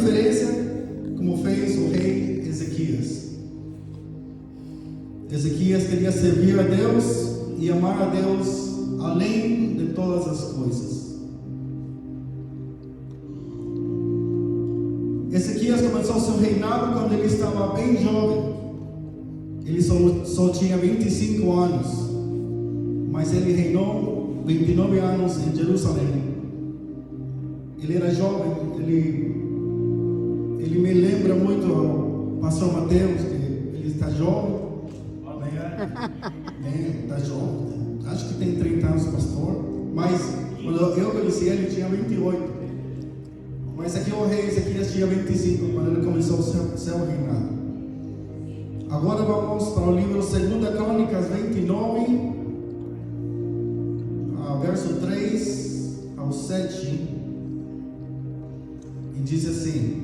diferença como fez o rei Ezequias. Ezequias queria servir a Deus e amar a Deus além de todas as coisas. Ezequias começou seu reinado quando ele estava bem jovem. Ele só tinha 25 anos, mas ele reinou 29 anos em Jerusalém. Ele era jovem, ele me lembra muito ao pastor Mateus, que ele está jovem. Está jovem, acho que tem 30 anos, pastor, mas quando eu conheci ele tinha 28. Mas aqui o rei Ezequias tinha 25 quando ele começou o seu reinado. Agora vamos para o livro 2 Crônicas 29, verso 3 ao 7, e diz assim: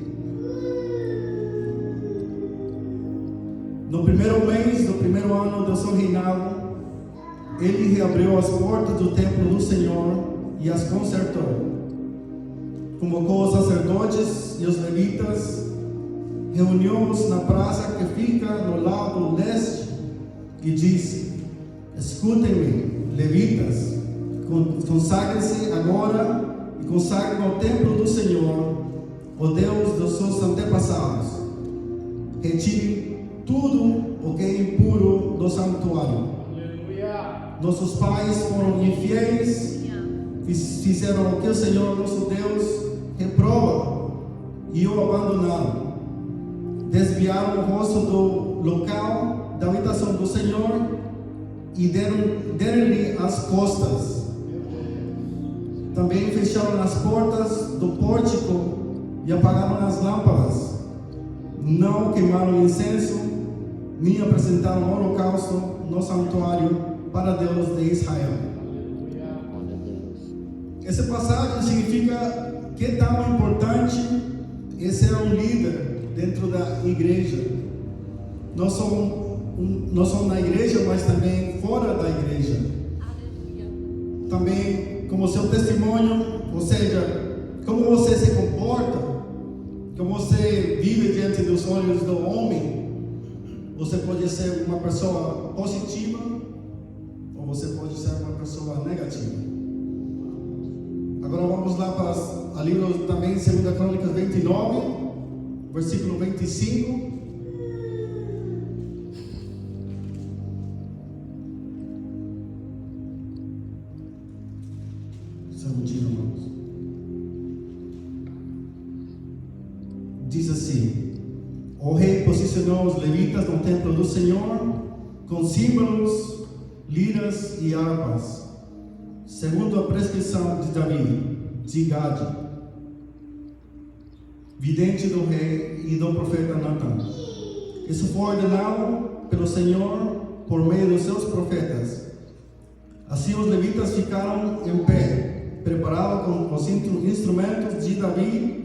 no primeiro mês do primeiro ano do seu reinado, ele reabriu as portas do templo do Senhor e as consertou. Convocou os sacerdotes e os levitas, reuniu-os na praça que fica no lado leste e disse: escutem-me, levitas, consagrem-se agora e consagrem ao templo do Senhor, o Deus dos seus antepassados. Retirem tudo o que é impuro do santuário. Aleluia. Nossos pais foram infiéis, fizeram o que o Senhor nosso Deus reprova e o abandonaram. Desviaram o rosto do local da habitação do Senhor e deram-lhe as costas. Também fecharam as portas do pórtico e apagaram as lâmpadas. Não queimaram incenso, nem apresentaram holocausto no santuário para Deus de Israel. Essa passagem significa que é tão importante é ser um líder dentro da igreja. Não só na igreja, mas também fora da igreja. Também como seu testemunho, ou seja, como você se comporta, como você vive diante dos olhos do homem. Você pode ser uma pessoa positiva ou você pode ser uma pessoa negativa. Agora vamos lá para o livro também 2 Crônicas 29, versículo 25. Diz assim: o rei posicionou os levitas no templo do Senhor com símbolos, liras e harpas, segundo a prescrição de Davi, de Gade, vidente do rei e do profeta Natã. Isso foi ordenado pelo Senhor por meio dos seus profetas. Assim os levitas ficaram em pé, preparados com os instrumentos de Davi,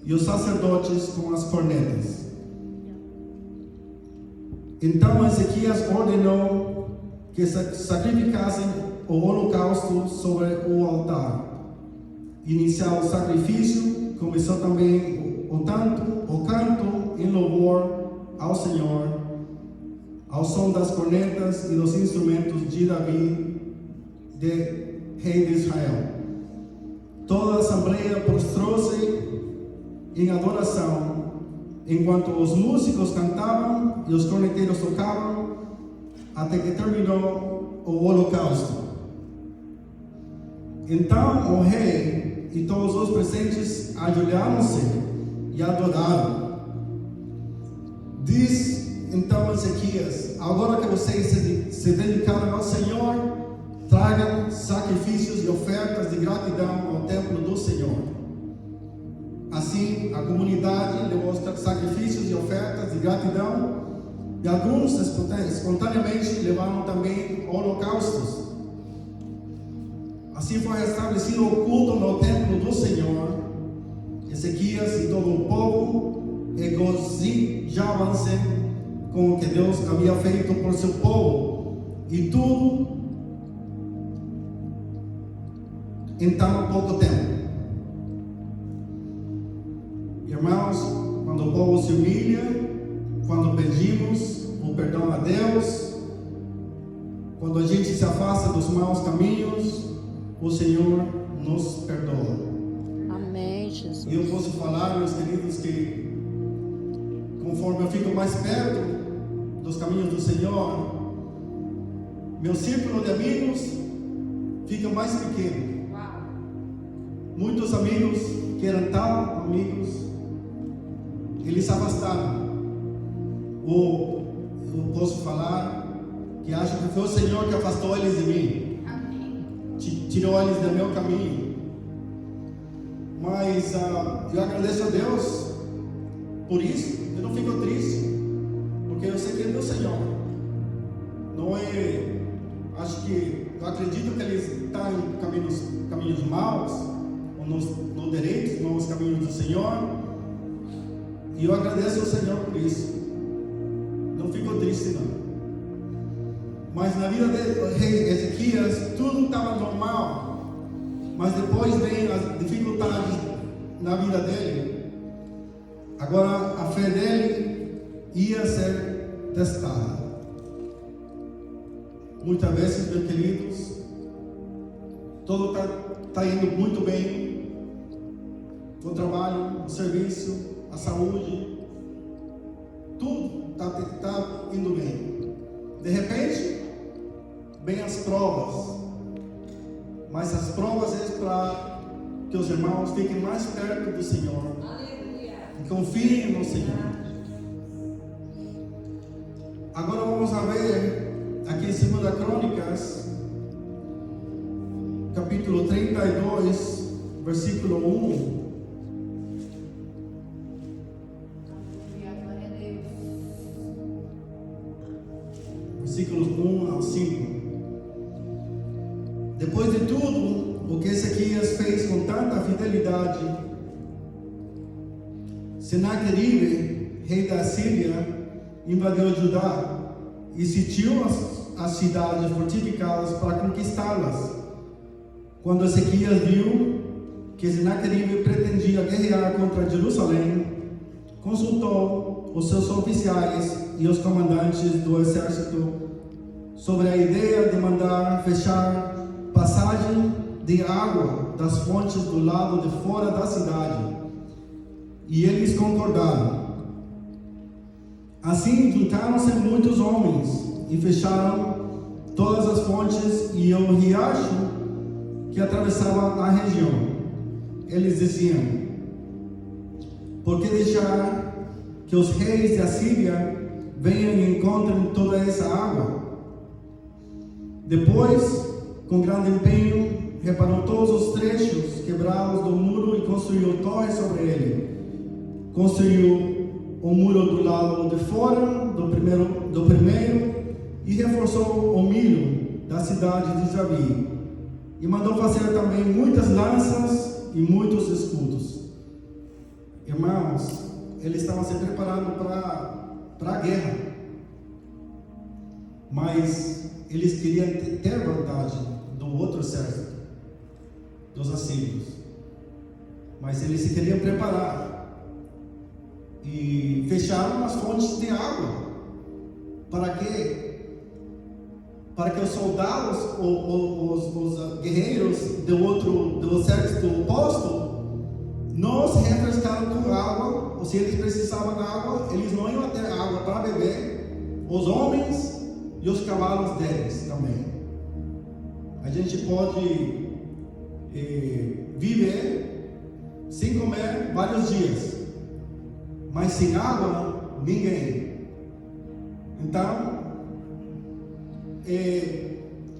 e os sacerdotes com as cornetas. Então Ezequias ordenou que sacrificassem o holocausto sobre o altar. Iniciar o sacrifício, começou também o canto em louvor ao Senhor, ao som das cornetas e dos instrumentos de Davi, rei de Israel. Toda a assembleia prostrou-se em adoração, enquanto os músicos cantavam e os corneteiros tocavam, até que terminou o holocausto. Então o rei e todos os presentes ajoelharam-se e adoraram. Diz então Ezequias: agora que vocês se dedicaram ao Senhor, tragam sacrifícios e ofertas de gratidão ao templo do Senhor. Assim, a comunidade levou sacrifícios e ofertas de gratidão, e alguns espontaneamente levaram também holocaustos. Assim foi restabelecido o culto no templo do Senhor. Ezequias e todo o povo regozijavam-se com o que Deus havia feito por seu povo, e tudo em tão pouco tempo. Irmãos, quando o povo se humilha, quando pedimos o perdão a Deus, quando a gente se afasta dos maus caminhos, o Senhor nos perdoa. Amém, Jesus. E eu posso falar, meus queridos, que conforme eu fico mais perto dos caminhos do Senhor, meu círculo de amigos fica mais pequeno. Muitos amigos que eram tão amigos, eles se afastaram. Ou eu posso falar que acho que foi o Senhor que afastou eles de mim. Tirou eles do meu caminho. Mas eu agradeço a Deus por isso. Eu não fico triste, porque eu sei que é do Senhor. Não é. Acho que eu acredito que eles estão em caminhos maus, ou no direito, nos caminhos do Senhor. E eu agradeço ao Senhor por isso. Não fico triste, não. Mas na vida do rei Ezequias, tudo estava normal. Mas depois vem as dificuldades na vida dele. Agora a fé dele ia ser testada. Muitas vezes, meus queridos, tudo está indo muito bem. O trabalho, o serviço, a saúde, tudo está indo bem. De repente, vem as provas. Mas as provas é para que os irmãos fiquem mais perto do Senhor. Aleluia. E confiem no Senhor. Agora vamos ver aqui em 2 Crônicas, capítulo 32, versículo 1. Versículos 1 ao 5. Depois de tudo o que Ezequias fez com tanta fidelidade, Senaqueribe, rei da Síria, invadiu Judá e sitiou as cidades fortificadas para conquistá-las. Quando Ezequias viu que Senaqueribe pretendia guerrear contra Jerusalém, consultou os seus oficiais e os comandantes do exército sobre a ideia de mandar fechar passagem de água das fontes do lado de fora da cidade. E eles concordaram. Assim juntaram-se muitos homens e fecharam todas as fontes e o riacho que atravessava a região. Eles diziam: por que deixar que os reis da Síria venham e encontrem toda essa água? Depois, com grande empenho, reparou todos os trechos quebrados do muro e construiu torres sobre ele. Construiu o muro do lado de fora do primeiro e reforçou o milho da cidade de Javi. E mandou fazer também muitas lanças e muitos escudos. Irmãos, eles estavam se preparando para a guerra. Mas eles queriam ter vantagem do outro exército, dos assírios. Mas eles se queriam preparar. E fecharam as fontes de água. Para quê? Para que os soldados, os guerreiros do exército oposto, não se refrescaram com água. Ou se eles precisavam de água, eles não iam ter água para beber. Os homens e os cavalos deles também. A gente pode viver sem comer vários dias, mas sem água, ninguém. Então,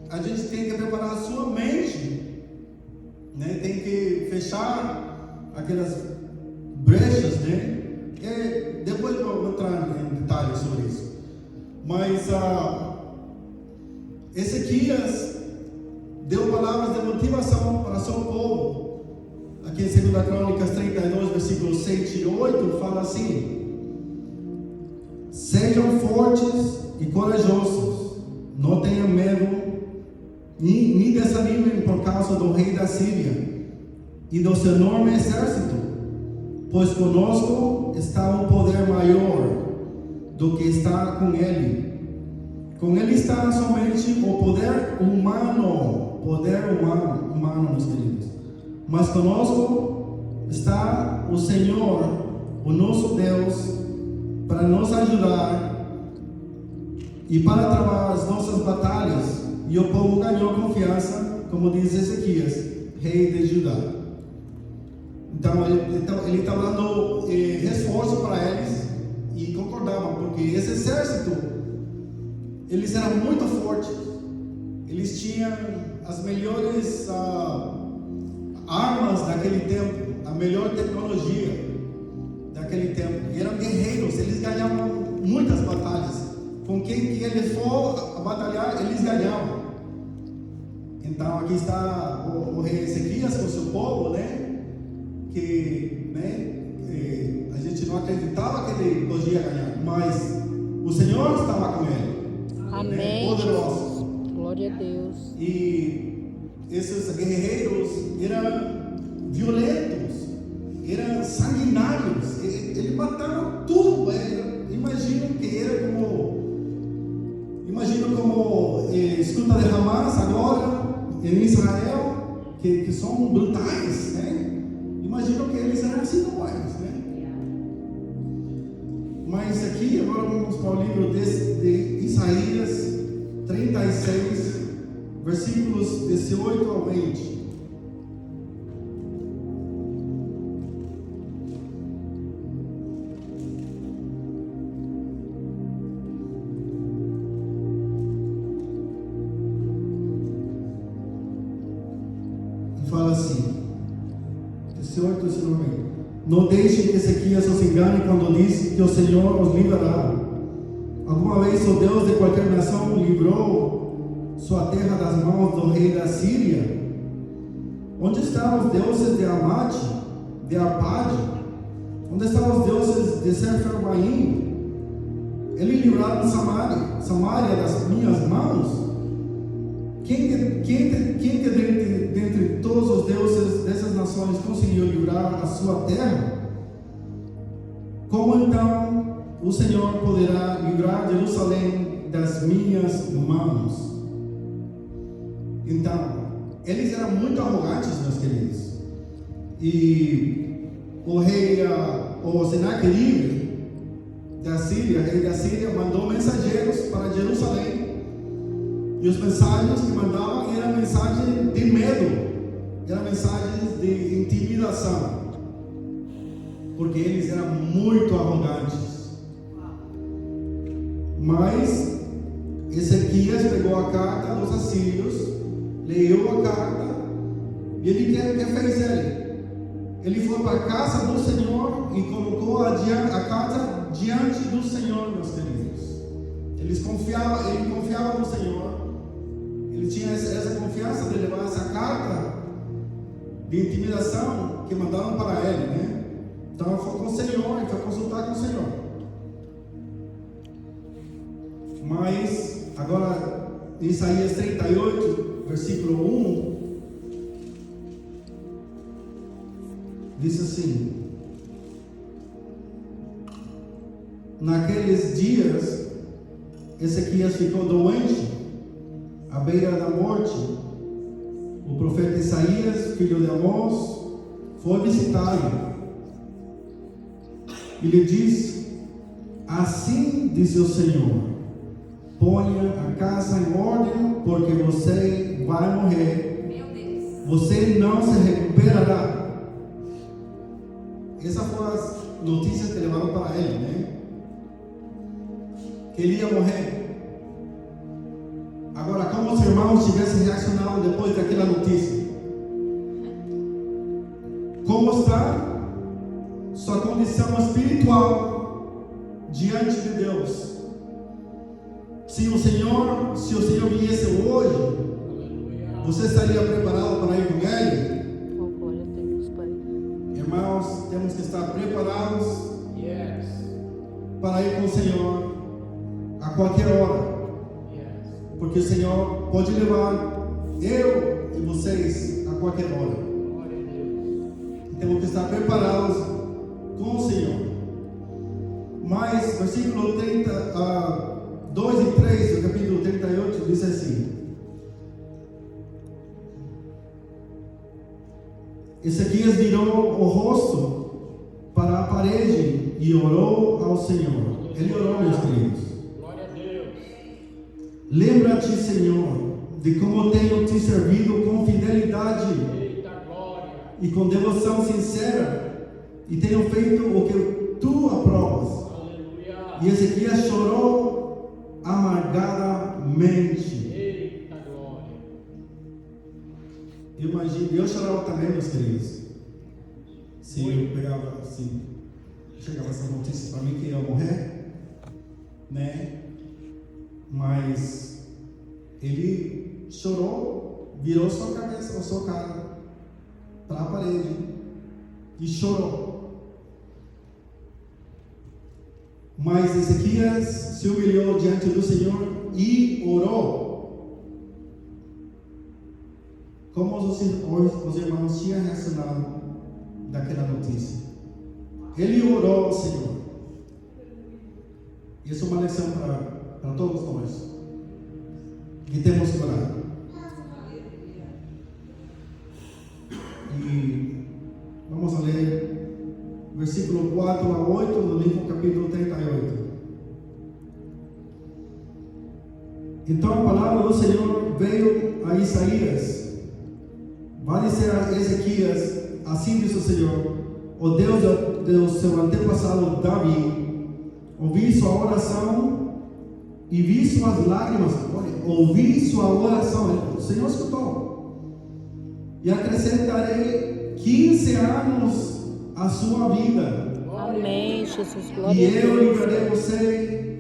a gente tem que preparar a sua mente, né? Tem que fechar aquelas brechas, né? Depois eu vou entrar em detalhes sobre isso. Mas Ezequias deu palavras de motivação para seu povo. Aqui em 2 Crônicas 32, versículos 6 e 8, fala assim: sejam fortes e corajosos, não tenham medo, nem desanimem por causa do rei da Síria e do seu enorme exército, pois conosco está um poder maior do que está com ele. Com ele está somente o poder humano, meus queridos. Mas conosco está o Senhor, o nosso Deus, para nos ajudar e para travar as nossas batalhas. E o povo ganhou confiança, como diz Ezequias, rei de Judá. Então ele está dando reforço para eles e concordavam, porque esse exército, eles eram muito fortes, eles tinham as melhores armas daquele tempo, a melhor tecnologia daquele tempo, e eram guerreiros, eles ganhavam muitas batalhas, com quem que eles for batalhar, eles ganhavam. Então aqui está o rei Ezequias com seu povo, que a gente não acreditava que ele podia ganhar, mas o Senhor estava com ele. Amém. Poderoso. Glória a Deus. E esses guerreiros eram violentos, eram sanguinários, eles mataram tudo. Imagino como escuta de Hamas agora em Israel, que são brutais, Imagino que eles eram assim como eles, Mas aqui agora vamos para o livro de Isaías 36, versículos 18 ao 20. E fala assim, 18 e 19. Não deixem que Ezequias os engane quando diz que o Senhor os livrará. Alguma vez o Deus de qualquer nação livrou sua terra das mãos do rei da Síria? Onde estão os deuses de Amate, de Arpade? Onde estão os deuses de Sefarvaim? Ele livrou Samaria das minhas mãos? Quem dentre todos os deuses dessas nações conseguiu livrar a sua terra? Como então o Senhor poderá livrar Jerusalém das minhas mãos? Então, eles eram muito arrogantes, meus queridos. E o rei, o Senaqueribe da Síria, rei da Síria, mandou mensageiros para Jerusalém. E os mensagens que mandavam eram mensagens de medo, eram mensagens de intimidação, porque eles eram muito arrogantes. Mas Ezequias pegou a carta dos assírios, leu a carta, e ele que fez ele? Ele foi para a casa do Senhor e colocou a carta diante do Senhor, meus queridos. Ele confiava no Senhor. Ele tinha essa confiança de levar essa carta de intimidação que mandaram para ele, Então ele foi com o Senhor, ele foi consultar com o Senhor. Mas agora em Isaías 38, versículo 1, diz assim: naqueles dias Ezequias ficou doente, à beira da morte. O profeta Isaías, filho de Amós, foi visitá-lo e lhe disse: assim diz o Senhor, ponha a casa em ordem, porque você vai morrer, você não se recuperará. Essas foram as notícias que levaram para ele, que ele ia morrer. Agora, como os irmãos tivessem reacionado depois daquela notícia? Como está sua condição espiritual diante de Deus? Se o Senhor viesse hoje, você estaria preparado para ir com Ele? Oh, glória a Deus, Pai. Irmãos, temos que estar preparados para ir com o Senhor a qualquer hora. Porque o Senhor pode levar eu e vocês a qualquer hora. Temos que estar preparados com o Senhor. Mas, versículo 2 e 3 do capítulo 38 diz assim: Ezequias virou o rosto para a parede e orou ao Senhor. Ele orou, meus queridos. Glória a Deus. Lembra-te, Senhor, de como tenho te servido com fidelidade Eita glória. e com devoção sincera, e tenho feito o que tu aprovas. Aleluia. E Ezequias chorou amargadamente. Eita glória. Eu imagino, eu chorava também, meus queridos. Se eu pegava assim, chegava essa notícia para mim que eu ia morrer, né? Mas ele chorou, virou sua cabeça, sua cara para a parede e chorou. Mas Ezequias se humilhou diante do Senhor e orou. Como os irmãos tinham reacionado daquela notícia? Ele orou ao Senhor. Isso é uma lição para todos nós, que temos que orar. E vamos ler versículo 4 a 8 do livro capítulo 38. Então a palavra do Senhor veio a Isaías: vai dizer a Ezequias, assim diz o Senhor, o Deus do seu antepassado Davi, ouvi sua oração e vi suas lágrimas. Olha, ouvi sua oração, o Senhor escutou, e acrescentarei 15 anos à sua vida. Amém, Jesus. E Glória a eu Deus. livrarei você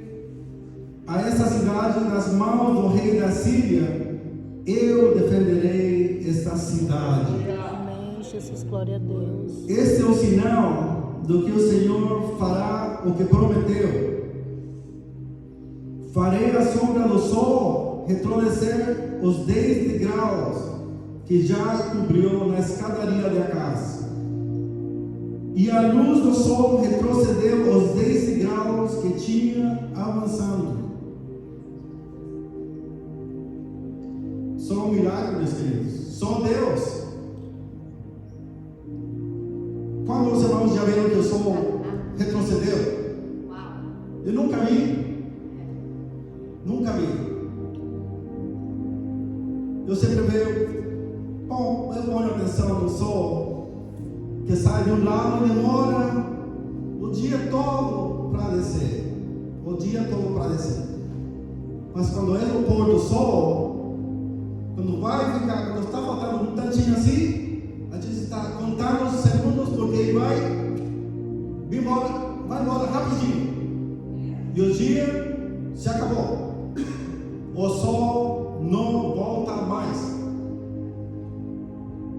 a essa cidade das mãos do rei da Síria. Eu defenderei esta cidade. Amém, Jesus. Glória a Deus. Este é o sinal do que o Senhor fará o que prometeu. Farei a sombra do sol retroceder os 10 degraus que já cobriu na escadaria da casa. E a luz do sol retrocedeu os 10 degraus que tinha avançando. Só um milagre, meus queridos. Só Deus. Quando os irmãos já viram que o sol retrocedeu? Eu nunca vi. Nunca vi. Eu sempre vejo. Bom, eu ponho atenção no sol que sai de um lado e demora o dia todo para descer. O dia todo para descer. Mas quando é no pôr do sol, quando vai ficar, quando está faltando um tantinho assim, a gente está contando os segundos, porque ele vai embora rapidinho. E o dia se acabou. O sol não volta mais.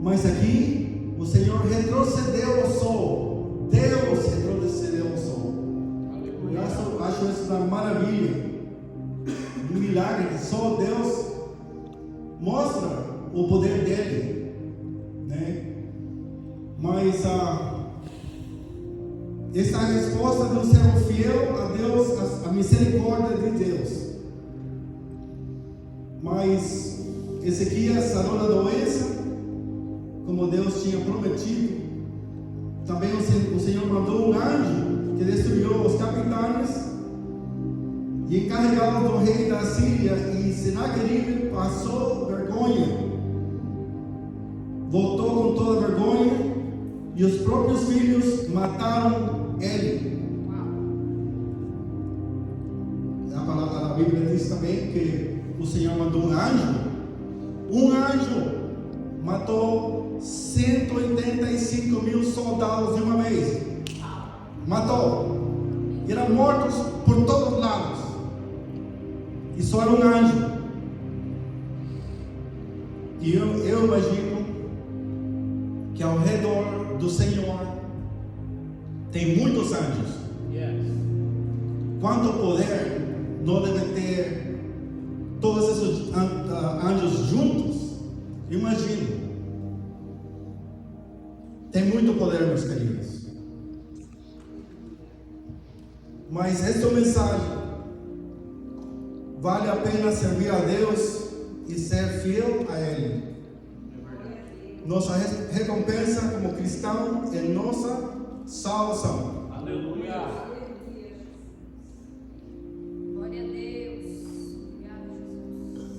Mas aqui, o Senhor retrocedeu o sol. Deus retrocedeu o sol. Eu acho isso uma maravilha. Um milagre que só Deus mostra o poder dele, né? Mas essa resposta do ser fiel a Deus, a misericórdia de Deus. Mas Ezequias sarou da doença, como Deus tinha prometido. Também o Senhor mandou um anjo que destruiu os capitães e encarregado do rei da Síria, e Senaqueribe passou vergonha, voltou com toda vergonha, e os próprios filhos mataram ele. A palavra da Bíblia diz também que o Senhor mandou um anjo matou 185 mil soldados de uma vez. Matou. Eram mortos por todos os lados. E só era um anjo. E eu imagino que ao redor do Senhor tem muitos anjos. Yes. Quanto poder não deve ter todos esses anjos juntos? Imagino. Tem muito poder, meus queridos. Mas esta mensagem vale a pena servir a Deus e ser fiel a Ele. Nossa recompensa como cristão é nossa salvação. Aleluia. Glória a Deus. Obrigado, Jesus.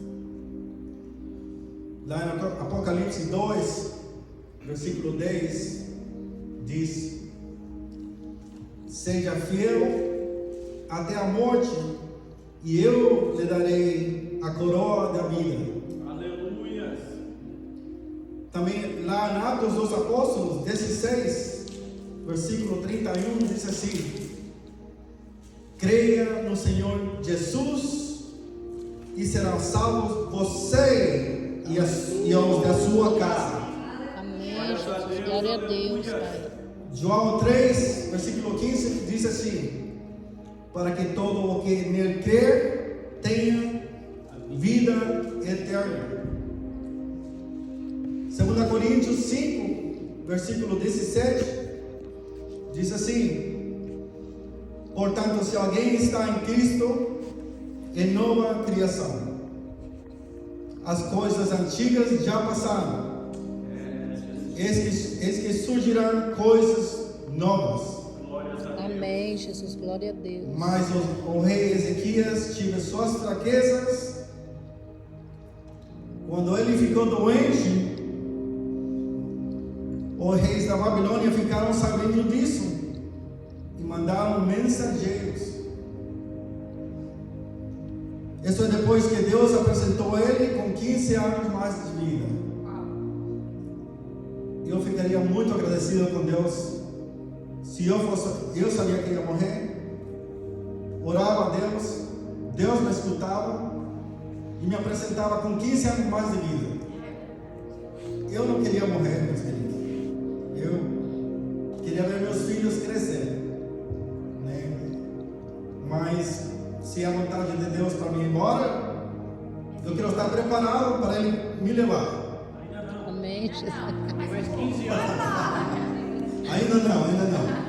Lá em Apocalipse 2, versículo 10, diz: seja fiel até a morte, e eu lhe darei a coroa da vida. Aleluia. Também lá em Atos dos Apóstolos 16, versículo 31, diz assim: creia no Senhor Jesus e serão salvos você e os da sua casa. Amém, Jesus. Glória a Deus, Pai. João 3, versículo 15, diz assim: para que todo o que nele crer tenha vida eterna. 2 Coríntios 5, versículo 17, diz assim: portanto, se alguém está em Cristo, é nova criação. As coisas antigas já passaram, eis que surgirão coisas novas. Amém, Jesus. Glória a Deus. Mas o rei Ezequias tive suas fraquezas. Quando ele ficou doente, os reis da Babilônia ficaram sabendo disso e mandaram mensageiros. Isso é depois que Deus apresentou ele com 15 anos mais de vida. Eu ficaria muito agradecido com Deus se eu sabia que ia morrer, orava a Deus, Deus me escutava e me apresentava com 15 anos mais de vida. Eu não queria morrer, meus queridos. Eu queria ver meus filhos crescer, né? Mas se é a vontade de Deus para mim ir embora, eu quero estar preparado para Ele me levar. Amém, Jesus. Mais 15 anos. Ainda não.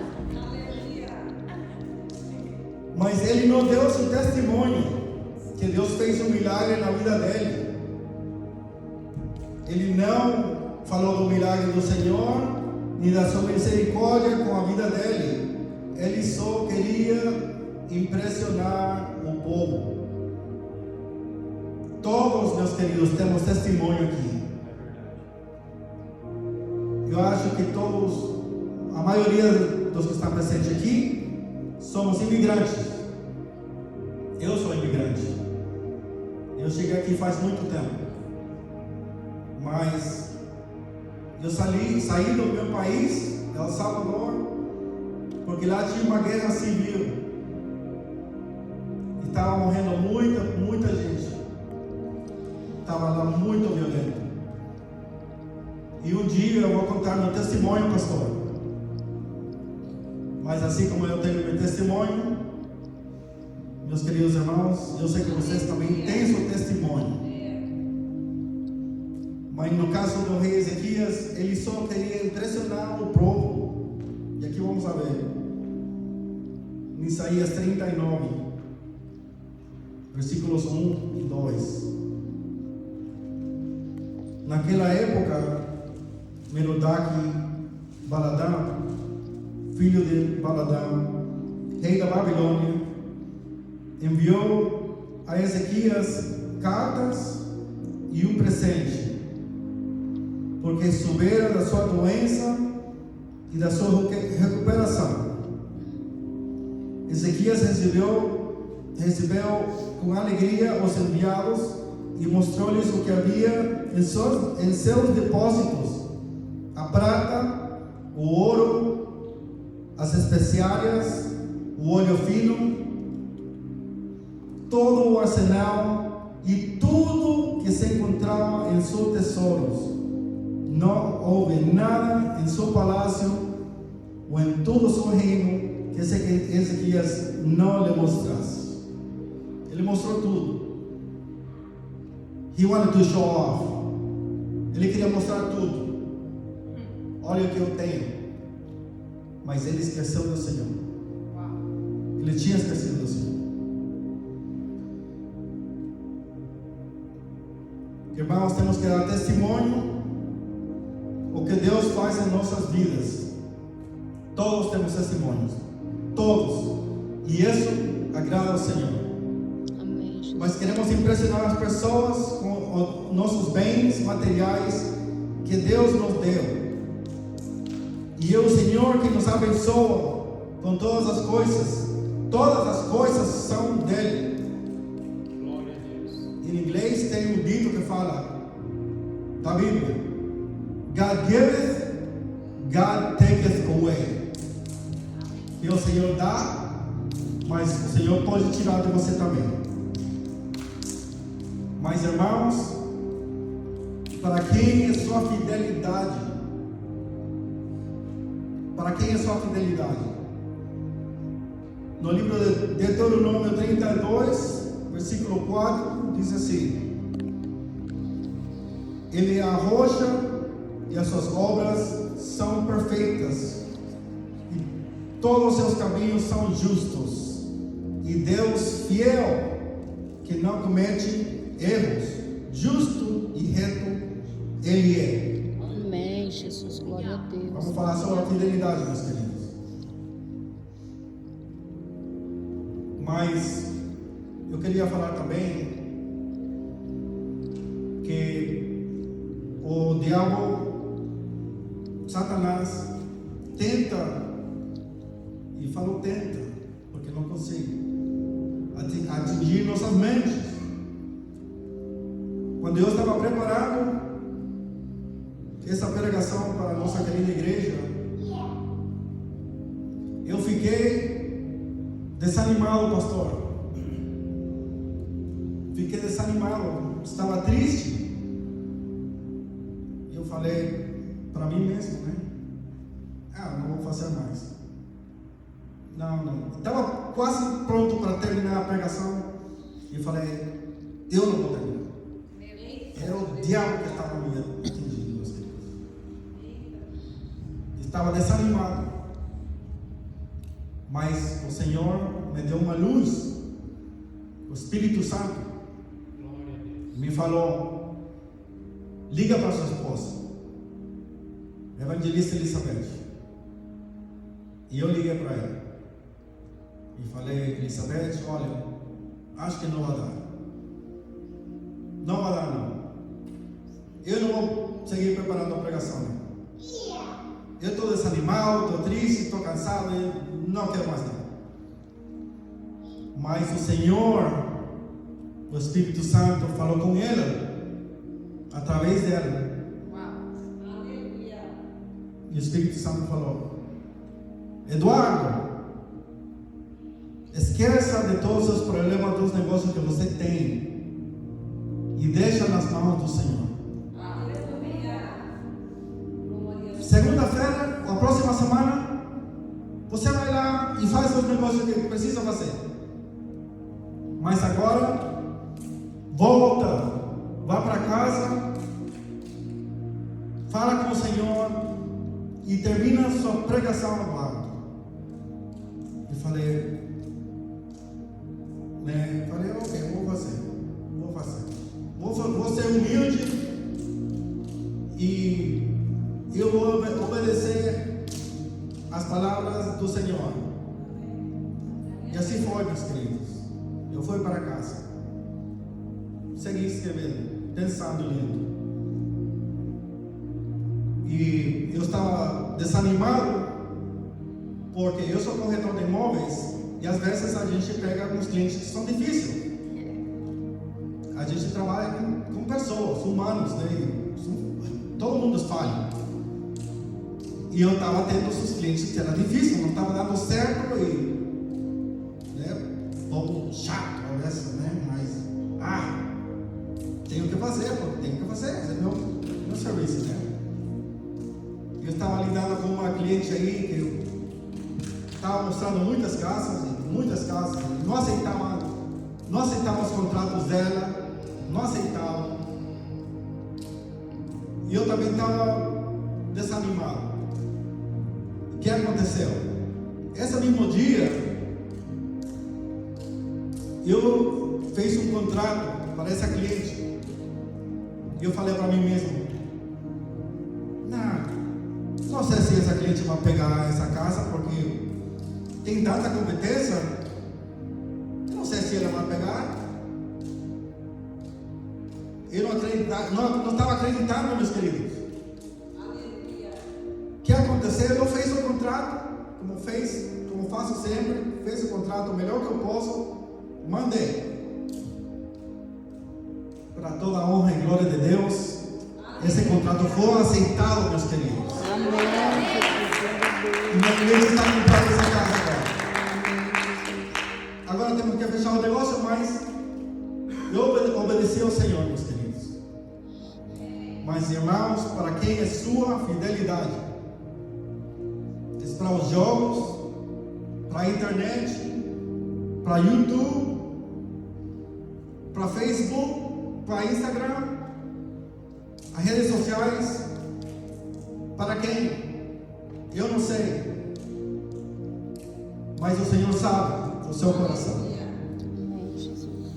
Mas ele não deu seu testemunho que Deus fez um milagre na vida dele. Ele não falou do milagre do Senhor, nem da sua misericórdia com a vida dele. Ele só queria impressionar o povo. Todos, meus queridos, temos testemunho aqui. Eu acho que todos, a maioria dos que estão presentes aqui, somos imigrantes. Eu sou imigrante. Eu cheguei aqui faz muito tempo. Mas eu saí do meu país, El Salvador, porque lá tinha uma guerra civil. E estava morrendo muita gente. Estava lá muito violento. E um dia eu vou contar meu testemunho, pastor. Mas assim como eu tenho meu testemunho, meus queridos irmãos, eu sei que vocês também têm seu testemunho. Mas no caso do rei Ezequias, ele só queria impressionar o povo. E aqui vamos ver. Em Isaías 39, versículos 1 e 2. Naquela época, Merodach Baladã, filho de Baladã, rei da Babilônia, enviou a Ezequias cartas e um presente, porque soubera da sua doença e da sua recuperação. Ezequias recebeu com alegria os enviados e mostrou-lhes o que havia em seus depósitos: a prata, o ouro, as especiarias, o óleo fino, todo o arsenal e tudo que se encontrava em seus tesouros. Não houve nada em seu palácio ou em todo o seu reino que Ezequias não lhe mostrasse. Ele mostrou tudo. He wanted to show off. Ele queria mostrar tudo. Olha o que eu tenho. Mas ele esqueceu do Senhor. Ele tinha esquecido do Senhor. Irmãos, temos que dar testemunho o que Deus faz em nossas vidas. Todos temos testemunhos, todos, e isso agrada ao Senhor. Amém, Jesus. Mas queremos impressionar as pessoas com os nossos bens materiais que Deus nos deu. E é o Senhor que nos abençoa com todas as coisas são dele. Glória a Deus. Em inglês tem um dito que fala da Bíblia: God giveth, God taketh away. E o Senhor dá, mas o Senhor pode tirar de você também. Mas irmãos, para quem é sua fidelidade? Para quem é sua fidelidade? No livro de Deuteronômio 32, versículo 4, diz assim: Ele é a rocha e as suas obras são perfeitas, e todos os seus caminhos são justos, e Deus fiel, que não comete erros, justo e reto Ele é. Amém, Jesus. Glória a Deus. Vamos falar sobre a fidelidade, meus queridos. Mas eu queria falar também que o diabo, Satanás, tenta, e falo tenta, porque não consigo, atingir nossas mentes. Quando eu estava preparando essa pregação para a nossa querida igreja, eu fiquei desanimado, pastor. Fiquei desanimado, estava triste. E eu falei para mim mesmo, né? Não vou fazer mais. Não. Estava quase pronto para terminar a pregação. E falei, eu não vou terminar. Era o diabo que estava me atingindo, meus queridos. Estava desanimado. Mas o Senhor me deu uma luz. O Espírito Santo me falou: liga para sua esposa, Evangelista Elizabeth. E eu liguei para ela e falei: Elizabeth, olha, acho que não vai dar. Não vai dar, não. Eu não vou seguir preparando a pregação, não. Eu estou desanimado, estou triste, estou cansado, não quero mais nada. Mas o Senhor, o Espírito Santo, falou com ela, através dela. E o Espírito Santo falou: Eduardo, esqueça de todos os problemas dos negócios que você tem e deixa nas mãos do Senhor. Segunda-feira, a próxima semana, você vai lá e faz os negócios que precisa fazer. Mas agora, volta, vá para casa, fala com o Senhor e termina sua pregação no quarto. E falei, ok, vou fazer. Vou ser humilde e eu vou obedecer as palavras do Senhor. E assim foi, meus queridos. Eu fui para casa, segui escrevendo, pensando, lendo. E eu estava desanimado, porque eu sou corretor de imóveis e às vezes a gente pega alguns clientes que são difíceis. A gente trabalha com pessoas, humanos, né? Todo mundo falha. E eu estava tendo esses clientes que era difícil, não estava dando certo e, pouco chato, parece, né? Mas, tenho que fazer, é meu serviço, né? Eu estava lidando com uma cliente aí que eu estava mostrando muitas casas, não aceitava os contratos dela, não aceitava. E eu também estava desanimado. O que aconteceu? Esse mesmo dia eu fiz um contrato para essa cliente. Eu falei para mim mesmo, não sei se essa cliente vai pegar essa casa, porque tem tanta competência, eu não sei se ela vai pegar. Eu não estava acreditando, meus queridos. O que aconteceu? Eu fiz o contrato, como faço sempre, fiz o contrato o melhor que eu posso, mandei. Para toda a honra e glória de Deus, esse contrato foi aceitado, meus queridos. Amém. E minha cliente está comprando essa casa agora. Agora temos que fechar o negócio, mas eu obedeci ao Senhor, meus queridos. Mas, irmãos, para quem é sua fidelidade? Para os jogos, para a internet, para YouTube, para Facebook, para Instagram, as redes sociais. Para quem? Eu não sei. Mas o Senhor sabe o seu coração. Amém, Jesus.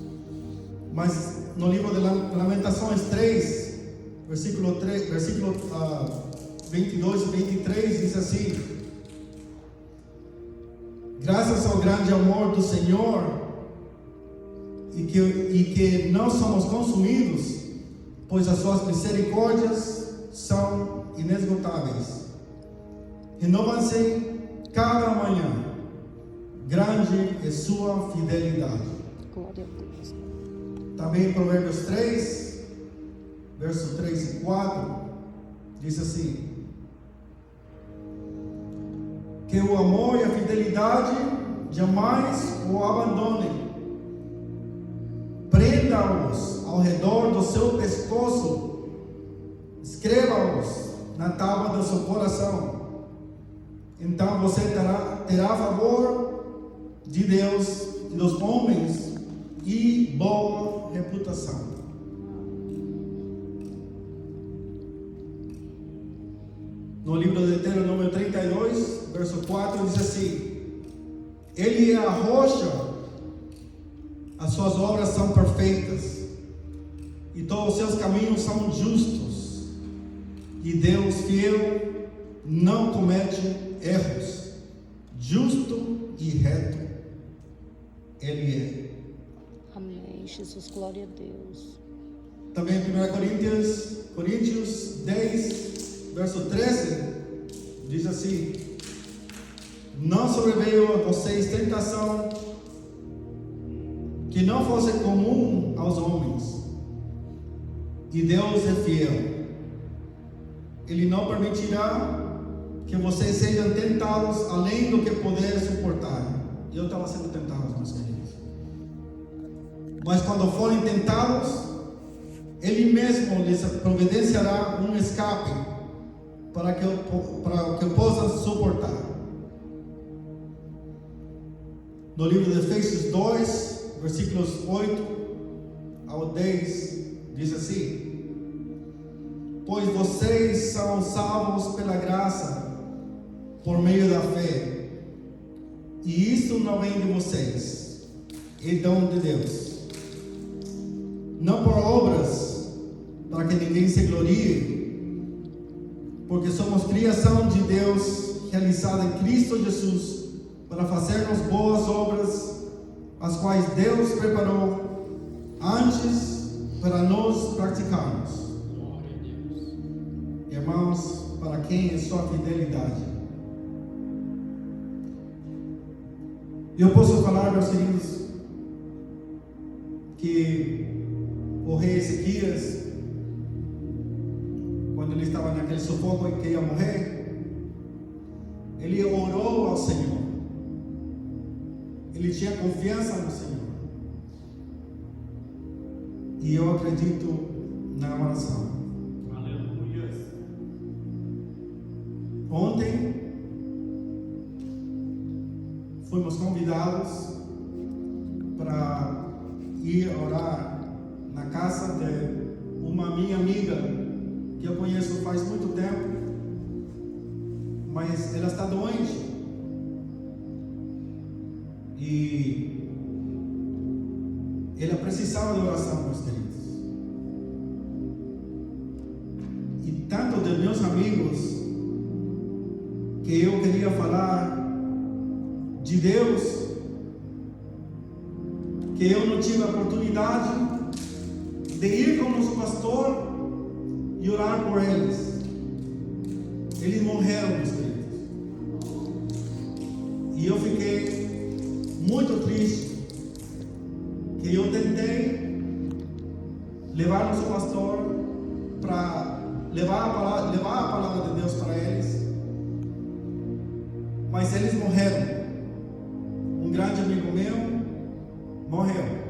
Mas no livro de Lamentações 3, versículo 22 e 23, diz assim: graças ao grande amor do Senhor, e que não somos consumidos, pois as suas misericórdias são inesgotáveis. Renovam-se cada manhã, grande é sua fidelidade. Glória a Deus. Também em Provérbios 3, versos 3 e 4, diz assim: que o amor e a fidelidade jamais o abandonem. Prenda-os ao redor do seu pescoço, escreva-os na tábua do seu coração. Então você terá favor de Deus e dos homens e boa reputação. No livro de Deuteronômio 32, verso 4, diz assim: Ele é a rocha, as suas obras são perfeitas, e todos os seus caminhos são justos, e Deus fiel não comete erros, justo e reto Ele é. Amém, Jesus, glória a Deus. Também em 1 Coríntios 10, verso 13, diz assim: não sobreveio a vocês tentação que não fosse comum aos homens, e Deus é fiel. Ele não permitirá que vocês sejam tentados além do que poder suportar. Eu estava sendo tentado, meus queridos. Mas quando forem tentados, Ele mesmo lhes providenciará um escape para que possam suportar. No livro de Efésios 2, versículos 8 ao 10, diz assim: pois vocês são salvos pela graça, por meio da fé, e isso não vem de vocês, é dom de Deus, não por obras, para que ninguém se glorie, porque somos criação de Deus, realizada em Cristo Jesus, para fazermos boas obras, as quais Deus preparou antes para nós praticarmos. Glória a Deus. Irmãos, para quem é sua fidelidade? Eu posso falar, meus queridos, que o rei Ezequias, quando ele estava naquele sufoco em que ia morrer, ele orou ao Senhor. Ele tinha confiança no Senhor. E eu acredito na oração. Aleluia. Ontem fomos convidados para ir orar na casa de uma minha amiga que eu conheço faz muito tempo, mas ela está doente. E Ele precisava de oração, meus queridos. E tanto de meus amigos que eu queria falar de Deus, que eu não tive a oportunidade de ir com o nosso pastor e orar por eles. Eles morreram, meus queridos. E eu fiquei muito triste que eu tentei levar nosso pastor para levar a palavra de Deus para eles, mas eles morreram. Um grande amigo meu morreu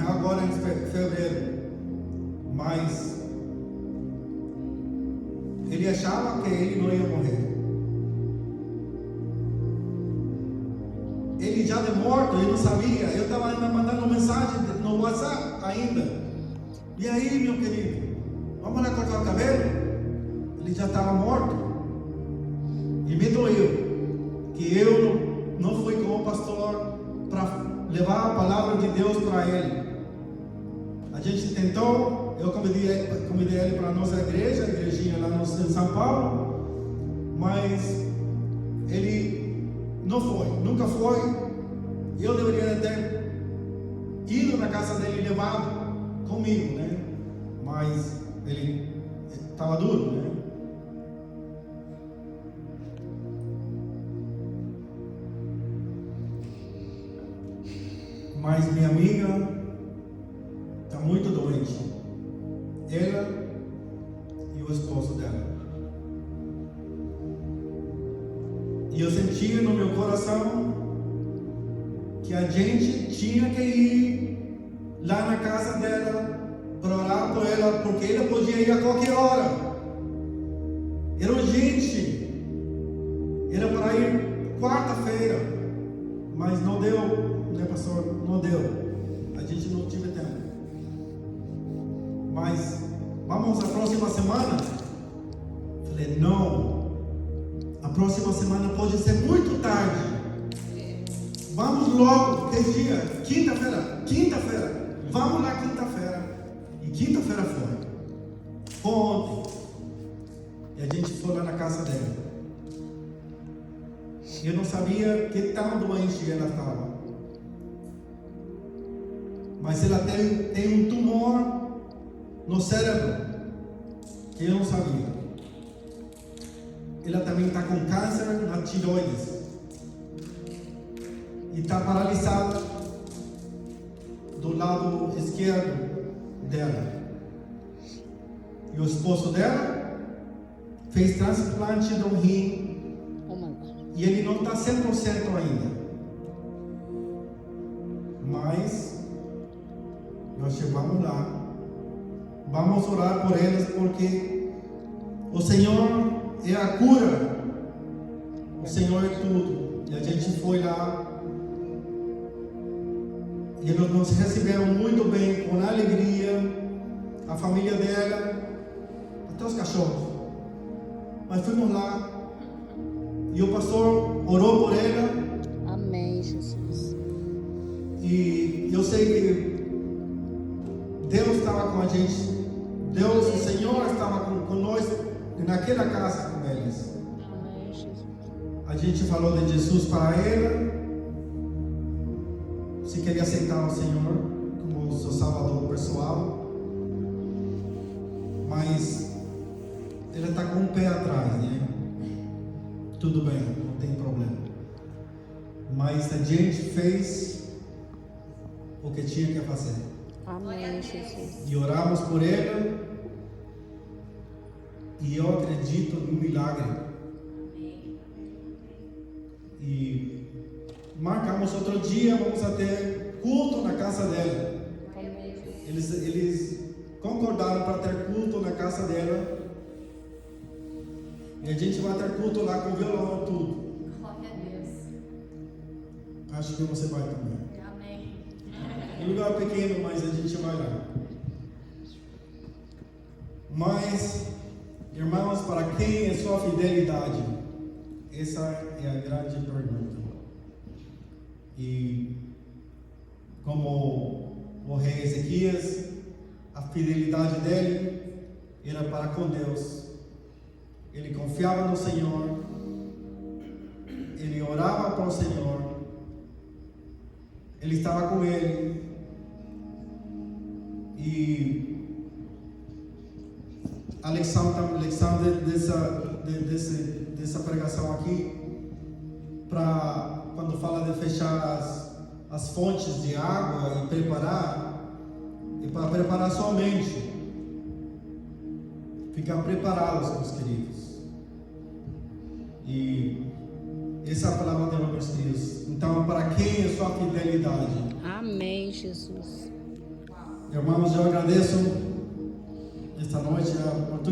agora em fevereiro, mas ele achava que ele não ia morrer. Ele já de morto, ele não sabia. Eu estava ainda mandando mensagem no WhatsApp ainda. E aí, meu querido, vamos lá cortar o cabelo? Ele já estava morto. E me doeu que eu não fui com o pastor para levar a palavra de Deus para ele. A gente tentou, eu convidei ele para a nossa igreja, a igrejinha lá em São Paulo, mas ele não foi, nunca foi. Eu deveria ter ido na casa dele e levado comigo, né? Mas ele estava duro, né? Mas minha amiga está muito doente. Ela e o esposo dela. E eu sentia no meu coração que a gente tinha que ir lá na casa dela para orar por ela, porque ela podia ir a qualquer hora. Era urgente. Era para ir quarta-feira, mas não deu, né, pastor? Não deu. A gente não teve tempo. Mas vamos a próxima semana? Falei, não. A próxima semana pode ser muito tarde. Vamos logo. Que dia? Quinta-feira. Vamos lá quinta-feira. E quinta-feira foi. Ontem. E a gente foi lá na casa dela. Eu não sabia que tão doente ela estava. Mas ela tem um tumor no cérebro, que eu não sabia. Ela também está com câncer na tireoides. E está paralisada do lado esquerdo dela. E o esposo dela fez transplante do rim. Oh my God. E ele não está 100% ainda. Mas nós chegamos lá. Vamos orar por eles, porque o Senhor é a cura. O Senhor é tudo. E a gente foi lá. E eles nos receberam muito bem, com alegria. A família dela, até os cachorros. Mas fomos lá. E o pastor orou por ela. Amém, Jesus. E eu sei que Deus estava com a gente. Deus, o Senhor estava com nós naquela casa com eles. Amém, Jesus. A gente falou de Jesus para ela. Se queria aceitar o Senhor como seu Salvador pessoal. Mas ela está com um pé atrás, né? Tudo bem, não tem problema. Mas a gente fez o que tinha que fazer. Amém, Jesus. E oramos por ela. E eu acredito no milagre. E marcamos outro dia, vamos ter culto na casa dela. Amém, Jesus. Eles concordaram para ter culto na casa dela. E a gente vai ter culto lá com violão e tudo. Glória a Deus. Acho que você vai também. Amém. Um lugar pequeno, mas a gente vai lá. Mas, irmãos, para quem é sua fidelidade? Essa é a grande pergunta. E como o rei Ezequias, a fidelidade dele era para com Deus. Ele confiava no Senhor, ele orava para o Senhor, ele estava com ele. E Alexandre dessa pregação aqui, para quando fala de fechar as fontes de água e preparar, e para preparar sua mente, ficar preparados, meus queridos. E essa é a palavra de meus filhos. Então, para quem é sua fidelidade? Amém, Jesus. Irmãos, eu agradeço esta noite a oportunidade.